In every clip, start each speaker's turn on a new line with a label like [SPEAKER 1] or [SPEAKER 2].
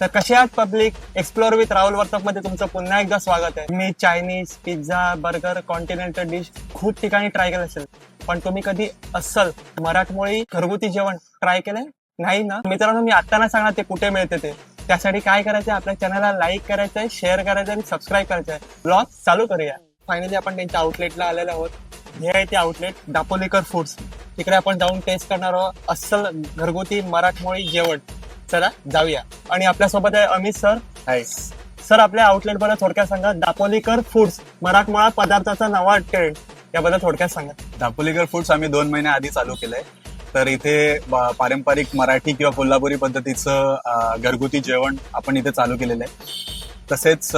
[SPEAKER 1] तर कसे आहात public? Explore with Rahul Vartak मध्ये तुमचं पुन्हा एकदा स्वागत आहे. मी Chinese, pizza, burger, continental dish खूप ठिकाणी ट्राय केलं असेल, पण तुम्ही कधी अस्सल मराठमोळी घरगुती जेवण ट्राय केलंय नाही ना? मित्रांनो, मी आता ना सांगणार ते कुठे मिळते ते. त्यासाठी काय करायचं, आपल्या चॅनलला लाईक करायचंय, शेअर करायचं आणि सबस्क्राईब करायचंय. ब्लॉग चालू करूया. फायनली आपण त्यांच्या आउटलेटला आलेलो आहोत. हे आहे ते आउटलेट, दापोलीकर फूड्स. तिकडे आपण जाऊन टेस्ट करणार आहोत अस्सल घरगुती मराठमोळी जेवण. चला जाऊया. आणि आपल्यासोबत आहे अमित सर.
[SPEAKER 2] हाय.
[SPEAKER 1] सर, आपल्या आउटलेट बद्दल थोडक्यात सांगा. दापोलीकर फूड्स मराठमोळा पदार्थाचा नवा ट्रेंड, याबद्दल थोडक्यात सांगा.
[SPEAKER 2] दापोलीकर फूड्स आम्ही 2 महिने आधी चालू केलंय. तर इथे पारंपरिक मराठी किंवा कोल्हापुरी पद्धतीचं घरगुती जेवण आपण इथे चालू केलेलं आहे. तसेच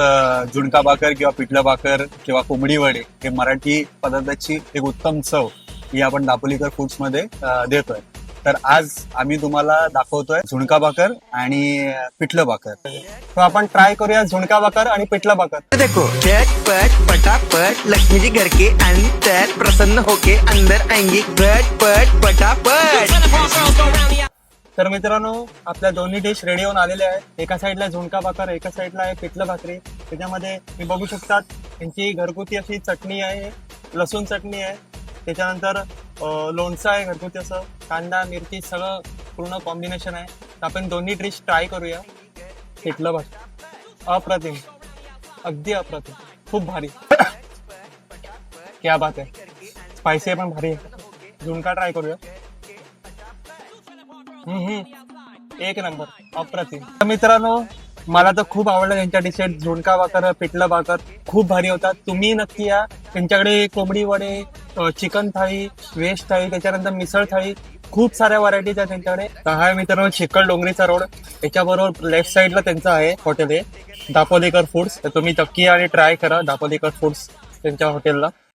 [SPEAKER 2] झुणका भाकर किंवा पिठलं भाकर किंवा कोंबडी वडे हे मराठी पदार्थाची एक उत्तम चव ही आपण दापोलीकर फूड्स मध्ये देतोय. तर आज आम्ही तुम्हाला दाखवतोय झुणका भाकर आणि पिठलं भाकर.
[SPEAKER 1] तर आपण ट्राय करूया झुणका भाकर आणि पिठलं भाकर.
[SPEAKER 3] देखो झटपट पटापट लक्ष्मी जी घर के अंदर प्रसन्न होके अंदर आएंगी झटपट पटापट.
[SPEAKER 1] तर मित्रांनो, आपल्या दोन्ही डिश रेडी होऊन आलेल्या आहेत. एका साईडला झुणका भाकर, एका साईडला आहे पिठलं भाकरी. त्याच्यामध्ये तुम्ही बघू शकतात त्यांची घरगुती अशी चटणी आहे, लसूण चटणी आहे. त्याच्यानंतर लोणचं आहे घरगुती असं, कांदा मिरची सगळं पूर्ण कॉम्बिनेशन आहे. तर आपण दोन्ही डिश ट्राय करूया. पिठलं भाकर अप्रतिम, अगदी अप्रतिम, खूप भारी. क्या बात आहे. स्पायसी आहे पण भारी आहे. झुणका ट्राय करूया. एक नंबर, अप्रतिम. तर मित्रांनो, मला तर खूप आवडलं त्यांच्या डिशेस. झुणका भाकर, पिठलं भाकर खूप भारी होतात. तुम्ही नक्की या. त्यांच्याकडे कोंबडी वडे, चिकन थाळी, व्हेज थाळी, त्याच्यानंतर मिसळ थाळी, खूप साऱ्या व्हरायटीज आहेत त्यांच्याकडे. तर हा मित्रांनो चिकन डोंगरीचा रोड. त्याच्याबरोबर लेफ्ट साईडला त्यांचं आहे हॉटेल, आहे दापोलीकर फूड्स. तर तुम्ही नक्की आणि ट्राय करा दापोलीकर फूड्स त्यांच्या हॉटेलला.